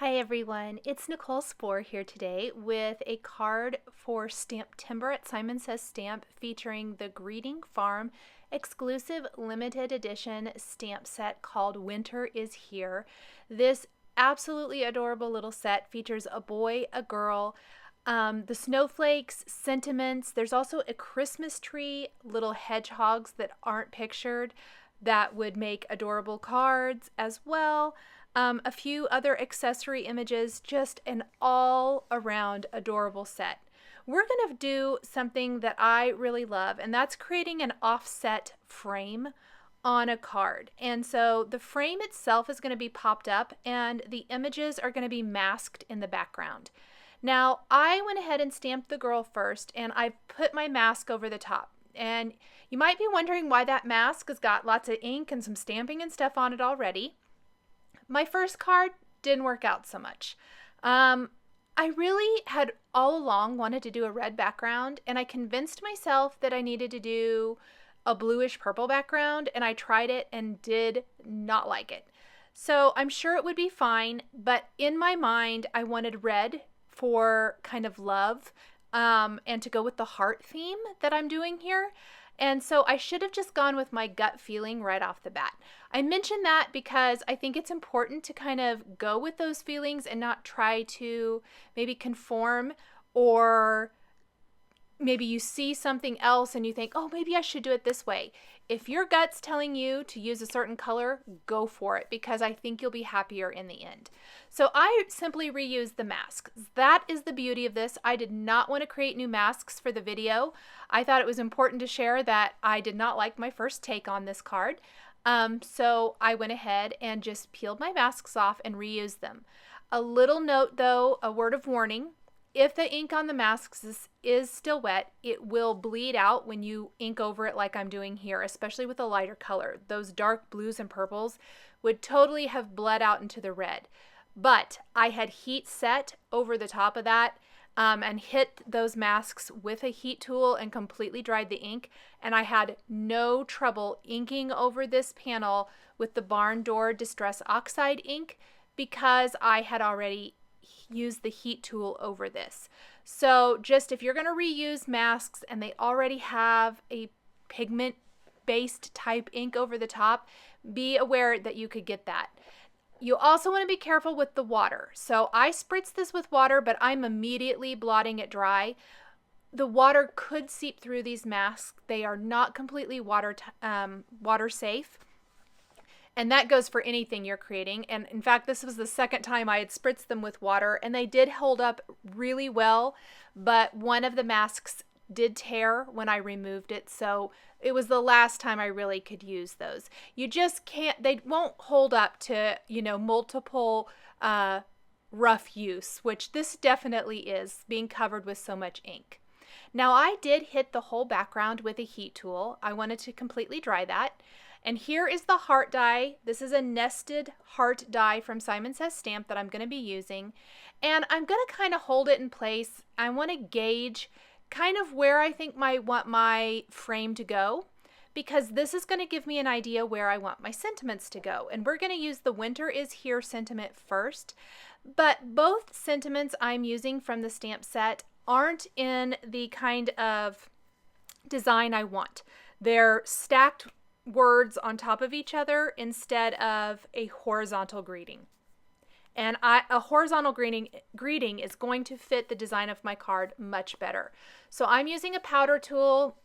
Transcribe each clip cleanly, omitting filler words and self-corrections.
Hi everyone, it's Nicole Spohr here today with a card for STAMPtember at Simon Says Stamp featuring the Greeting Farm exclusive limited edition stamp set called Winter is Here. This absolutely adorable little set features a boy, a girl, the snowflakes, sentiments. There's also a Christmas tree, little hedgehogs that aren't pictured that would make adorable cards as well. A few other accessory images, just an all-around adorable set. We're going to do something that I really love, and that's creating an offset frame on a card. And so the frame itself is going to be popped up, and the images are going to be masked in the background. Now, I went ahead and stamped the girl first, and I put my mask over the top. And you might be wondering why that mask has got lots of ink and some stamping and stuff on it already. My first card didn't work out so much. I really had all along wanted to do a red background, and I convinced myself that I needed to do a bluish purple background, and I tried it and did not like it. So I'm sure it would be fine, but in my mind, I wanted red for kind of love and to go with the heart theme that I'm doing here. And so I should have just gone with my gut feeling right off the bat. I mention that because I think it's important to kind of go with those feelings and not try to maybe conform, or maybe you see something else and you think, oh, maybe I should do it this way. If your gut's telling you to use a certain color, go for it, because I think you'll be happier in the end. So I simply reused the masks. That is the beauty of this. I did not want to create new masks for the video. I thought it was important to share that I did not like my first take on this card. So I went ahead and just peeled my masks off and reused them. A little note though, a word of warning. If the ink on the masks is still wet, it will bleed out when you ink over it like I'm doing here, especially with a lighter color. Those dark blues and purples would totally have bled out into the red. But I had heat set over the top of that and hit those masks with a heat tool and completely dried the ink. And I had no trouble inking over this panel with the Barn Door Distress Oxide ink because I had already use the heat tool over this. So just if you're going to reuse masks and they already have a pigment based type ink over the top, be aware that you could get that. You also want to be careful with the water. So I spritzed this with water, but I'm immediately blotting it dry. The water could seep through these masks. They are not completely water safe. And that goes for anything you're creating. And in fact, this was the second time I had spritzed them with water, and they did hold up really well, but one of the masks did tear when I removed it. So it was the last time I really could use those. You just can't, they won't hold up to, multiple rough use, which this definitely is, being covered with so much ink. Now I did hit the whole background with a heat tool. I wanted to completely dry that. And here is the heart die. This is a nested heart die from Simon Says Stamp that I'm going to be using. And I'm going to kind of hold it in place. I want to gauge kind of where I think I want my frame to go, because this is going to give me an idea where I want my sentiments to go. And we're going to use the Winter is Here sentiment first. But both sentiments I'm using from the stamp set aren't in the kind of design I want. They're stacked words on top of each other instead of a horizontal greeting. And a horizontal greeting is going to fit the design of my card much better. So I'm using a powder tool,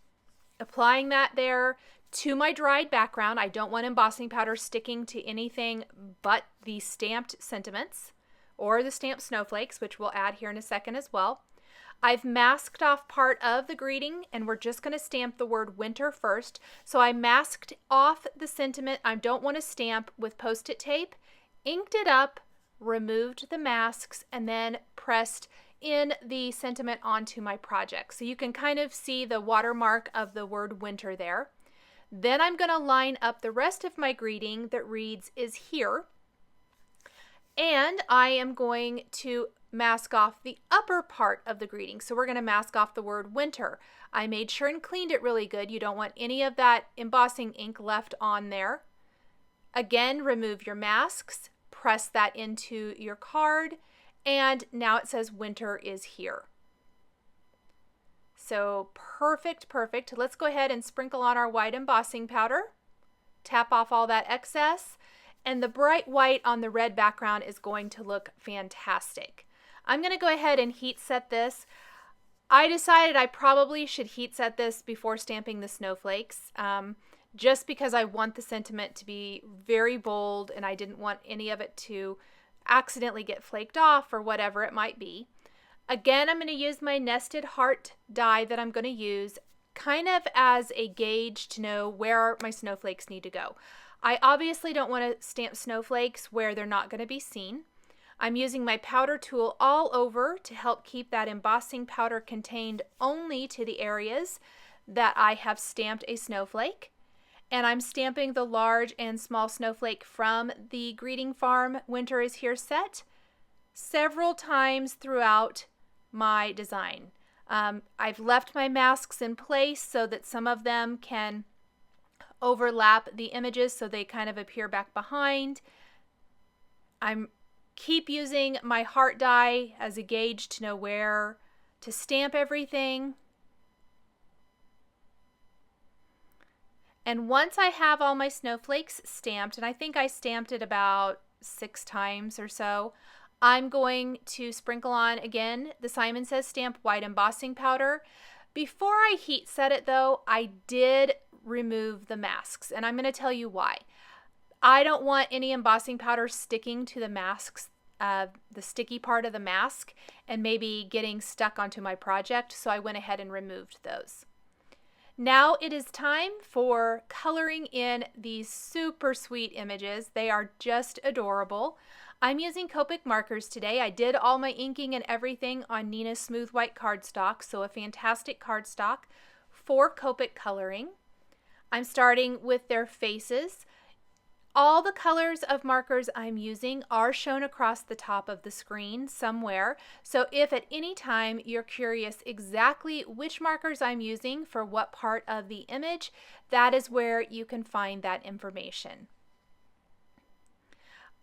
applying that there to my dried background. I don't want embossing powder sticking to anything but the stamped sentiments or the stamped snowflakes, which we'll add here in a second as well. I've masked off part of the greeting, and we're just going to stamp the word winter first. So I masked off the sentiment I don't want to stamp with Post-it tape, inked it up, removed the masks, and then pressed in the sentiment onto my project. So you can kind of see the watermark of the word winter there. Then I'm going to line up the rest of my greeting that reads is here. And I am going to mask off the upper part of the greeting. So we're going to mask off the word winter. I made sure and cleaned it really good. You don't want any of that embossing ink left on there. Again, remove your masks, press that into your card, and now it says winter is here. So perfect, perfect. Let's go ahead and sprinkle on our white embossing powder. Tap off all that excess, and the bright white on the red background is going to look fantastic. I'm going to go ahead and heat set this. I decided I probably should heat set this before stamping the snowflakes, just because I want the sentiment to be very bold and I didn't want any of it to accidentally get flaked off or whatever it might be. Again, I'm going to use my nested heart die that I'm going to use kind of as a gauge to know where my snowflakes need to go. I obviously don't want to stamp snowflakes where they're not going to be seen. I'm using my powder tool all over to help keep that embossing powder contained only to the areas that I have stamped a snowflake. And I'm stamping the large and small snowflake from the greeting farm Winter is Here set several times throughout my design. I've left my masks in place so that some of them can overlap the images so they kind of appear back behind. I'm keep using my heart die as a gauge to know where to stamp everything. And once I have all my snowflakes stamped, and I think I stamped it about 6 times or so, I'm going to sprinkle on, again, the Simon Says Stamp white embossing powder. Before I heat set it though, I did remove the masks, and I'm going to tell you why. I don't want any embossing powder sticking to the masks, the sticky part of the mask, and maybe getting stuck onto my project, so I went ahead and removed those. Now it is time for coloring in these super sweet images. They are just adorable. I'm using Copic markers today. I did all my inking and everything on Nina's Smooth White cardstock, so a fantastic cardstock for Copic coloring. I'm starting with their faces. All the colors of markers I'm using are shown across the top of the screen somewhere, so if at any time you're curious exactly which markers I'm using for what part of the image, that is where you can find that information.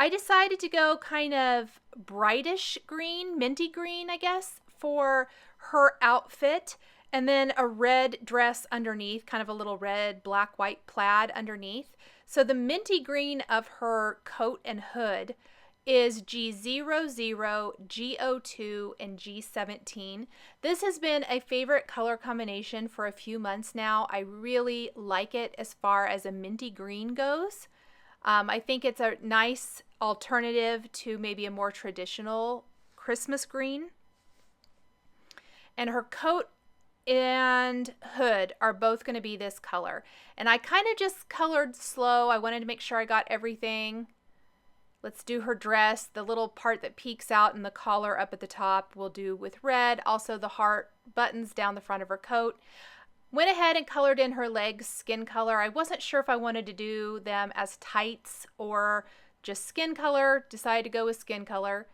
I decided to go kind of brightish green, minty green, I guess, for her outfit, and then a red dress underneath, kind of a little red, black, white plaid underneath. So the minty green of her coat and hood is G00, G02, and G17. This has been a favorite color combination for a few months now. I really like it as far as a minty green goes. I think it's a nice alternative to maybe a more traditional Christmas green. And her coat and hood are both going to be this color. And I kind of just colored slow. I wanted to make sure I got everything. Let's do her dress. The little part that peeks out and the collar up at the top we'll do with red. Also the heart buttons down the front of her coat. Went ahead and colored in her legs skin color. I wasn't sure if I wanted to do them as tights or just skin color. Decided to go with skin color.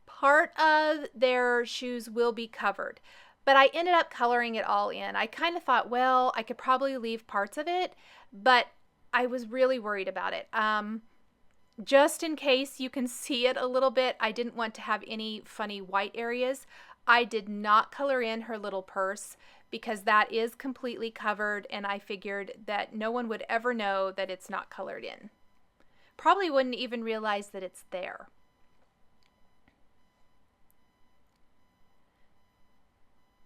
Part of their shoes will be covered, but I ended up coloring it all in. I kind of thought, well, I could probably leave parts of it, but I was really worried about it. Just in case you can see it a little bit, I didn't want to have any funny white areas. I did not color in her little purse because that is completely covered, and I figured that no one would ever know that it's not colored in. Probably wouldn't even realize that it's there.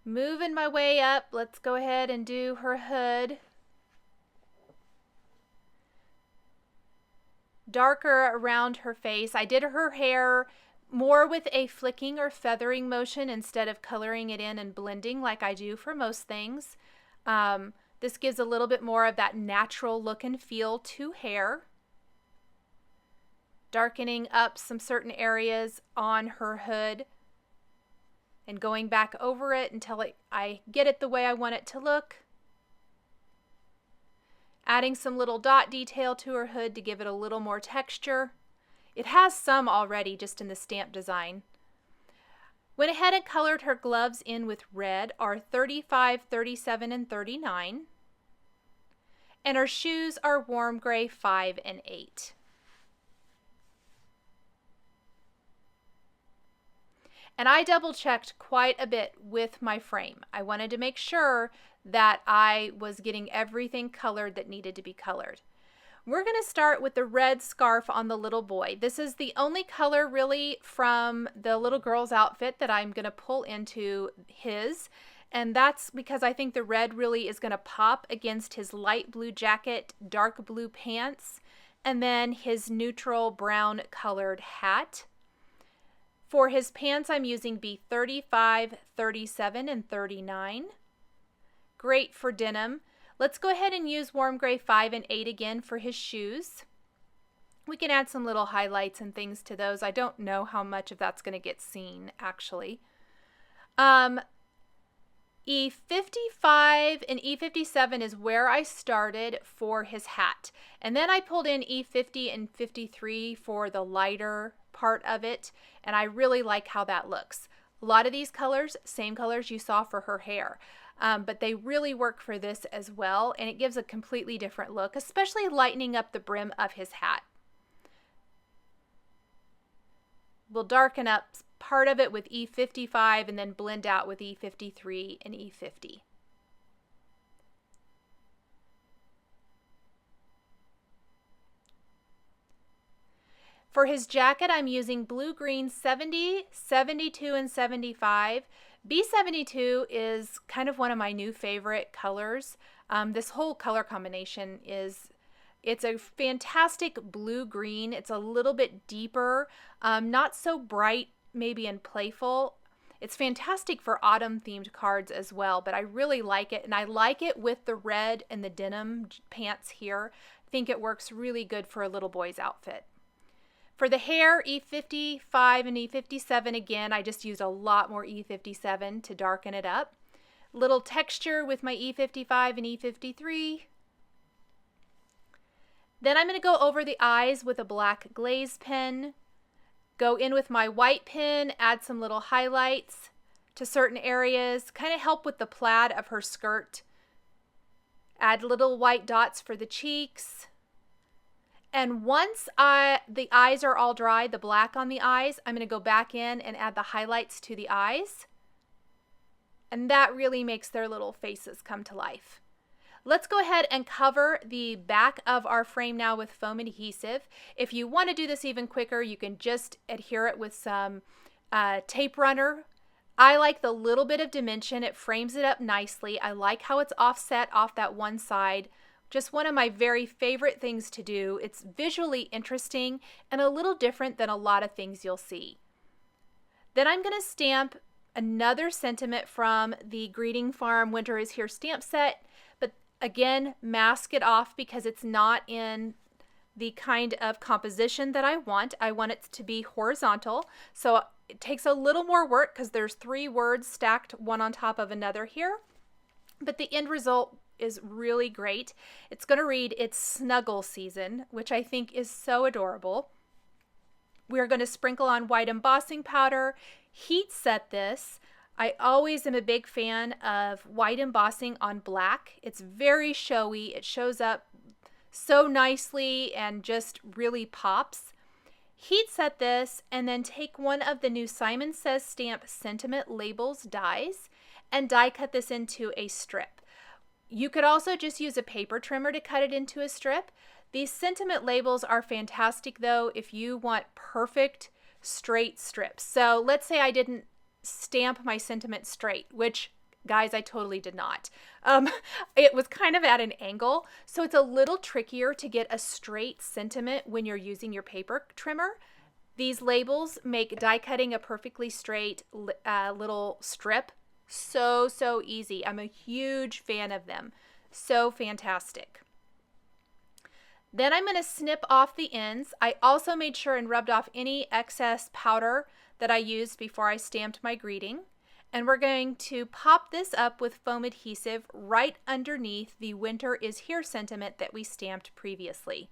Moving my way up, let's go ahead and do her hood. Darker around her face. I did her hair more with a flicking or feathering motion instead of coloring it in and blending like I do for most things. This gives a little bit more of that natural look and feel to hair. Darkening up some certain areas on her hood and going back over it until I get it the way I want it to look. Adding some little dot detail to her hood to give it a little more texture. It has some already just in the stamp design. Went ahead and colored her gloves in with red, are 35, 37, and 39. And her shoes are warm gray 5 and 8. And I double checked quite a bit with my frame. I wanted to make sure that I was getting everything colored that needed to be colored. We're going to start with the red scarf on the little boy. This is the only color really from the little girl's outfit that I'm going to pull into his. And that's because I think the red really is going to pop against his light blue jacket, dark blue pants, and then his neutral brown colored hat. For his pants, I'm using B35, 37, and 39. Great for denim. Let's go ahead and use warm gray 5 and 8 again for his shoes. We can add some little highlights and things to those. I don't know how much of that's going to get seen, actually. E55 and E57 is where I started for his hat. And then I pulled in E50 and 53 for the lighter part of it, and I really like how that looks. A lot of these colors, same colors you saw for her hair, but they really work for this as well, and it gives a completely different look, especially lightening up the brim of his hat. We'll darken up part of it with E55 and then blend out with E53 and E50. For his jacket, I'm using blue-green 70, 72, and 75. B72 is kind of one of my new favorite colors. This whole color combination it's a fantastic blue-green. It's a little bit deeper, not so bright maybe and playful. It's fantastic for autumn-themed cards as well, but I really like it, and I like it with the red and the denim pants here. I think it works really good for a little boy's outfit. For the hair, E55 and E57, again, I just used a lot more E57 to darken it up. Little texture with my E55 and E53. Then I'm going to go over the eyes with a black glaze pen. Go in with my white pen, add some little highlights to certain areas, kind of help with the plaid of her skirt. Add little white dots for the cheeks. And once the eyes are all dry, the black on the eyes, I'm going to go back in and add the highlights to the eyes. And that really makes their little faces come to life. Let's go ahead and cover the back of our frame now with foam adhesive. If you want to do this even quicker, you can just adhere it with some tape runner. I like the little bit of dimension. It frames it up nicely. I like how it's offset off that one side. Just one of my very favorite things to do. It's visually interesting and a little different than a lot of things you'll see. Then I'm going to stamp another sentiment from the Greeting Farm Winter is Here stamp set, but again, mask it off because it's not in the kind of composition that I want. I want it to be horizontal, so it takes a little more work because there's 3 words stacked one on top of another here, but the end result is really great. It's going to read, "It's snuggle season," which I think is so adorable. We're going to sprinkle on white embossing powder, heat set this. I always am a big fan of white embossing on black. It's very showy. It shows up so nicely and just really pops. Heat set this and then take one of the new Simon Says Stamp Sentiment Labels dies and die cut this into a strip. You could also just use a paper trimmer to cut it into a strip. These sentiment labels are fantastic though if you want perfect straight strips. So let's say I didn't stamp my sentiment straight, which guys, I totally did not. It was kind of at an angle, so it's a little trickier to get a straight sentiment when you're using your paper trimmer. These labels make die cutting a perfectly straight little strip so easy. I'm a huge fan of them. So fantastic. Then I'm going to snip off the ends. I also made sure and rubbed off any excess powder that I used before I stamped my greeting. And we're going to pop this up with foam adhesive right underneath the Winter is Here sentiment that we stamped previously.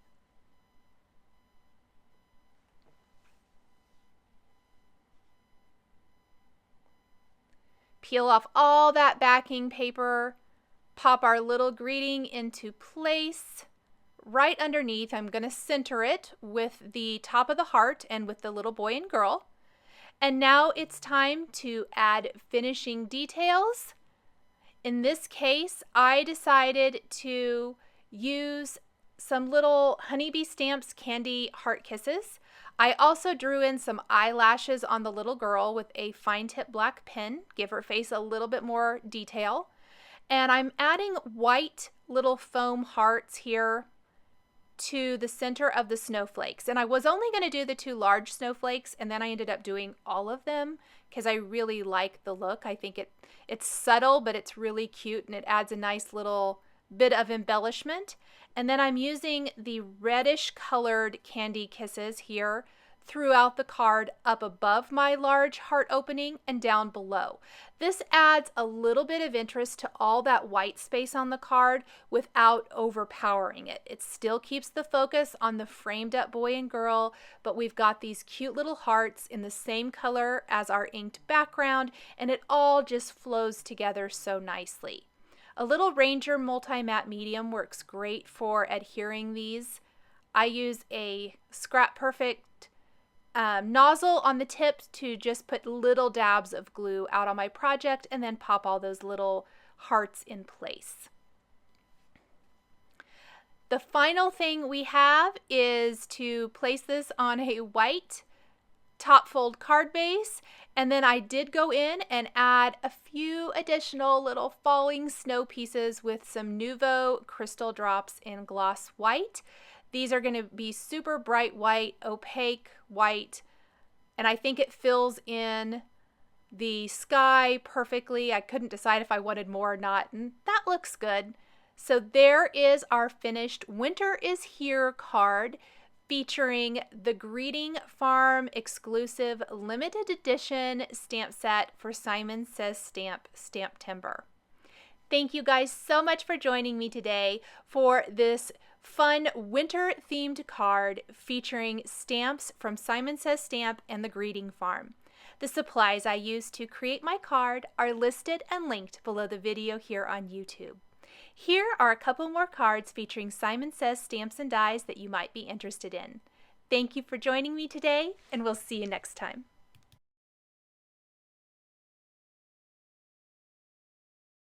Peel off all that backing paper, pop our little greeting into place. Right underneath, I'm going to center it with the top of the heart and with the little boy and girl. And now it's time to add finishing details. In this case, I decided to use some little Honeybee Stamps candy heart kisses. I also drew in some eyelashes on the little girl with a fine tip black pen, give her face a little bit more detail. And I'm adding white little foam hearts here to the center of the snowflakes. And I was only going to do the 2 large snowflakes, and then I ended up doing all of them because I really like the look. I think it's subtle, but it's really cute, and it adds a nice little bit of embellishment. And then I'm using the reddish colored candy kisses here throughout the card, up above my large heart opening and down below. This adds a little bit of interest to all that white space on the card without overpowering it. It still keeps the focus on the framed up boy and girl, but we've got these cute little hearts in the same color as our inked background, and it all just flows together so nicely. A little Ranger multi-matte medium works great for adhering these. I use a Scrap Perfect nozzle on the tips to just put little dabs of glue out on my project and then pop all those little hearts in place. The final thing we have is to place this on a white top fold card base, and then I did go in and add a few additional little falling snow pieces with some Nuvo crystal drops in gloss white. These are going to be super bright white, opaque white, and I think it fills in the sky perfectly. I couldn't decide if I wanted more or not, and that looks good. So there is our finished Winter is Here card featuring the Greeting Farm exclusive limited edition stamp set for Simon Says Stamp STAMPtember. Thank you guys so much for joining me today for this fun winter themed card featuring stamps from Simon Says Stamp and the Greeting Farm. The supplies I used to create my card are listed and linked below the video here on YouTube. Here are a couple more cards featuring Simon Says stamps and dies that you might be interested in. Thank you for joining me today, and we'll see you next time.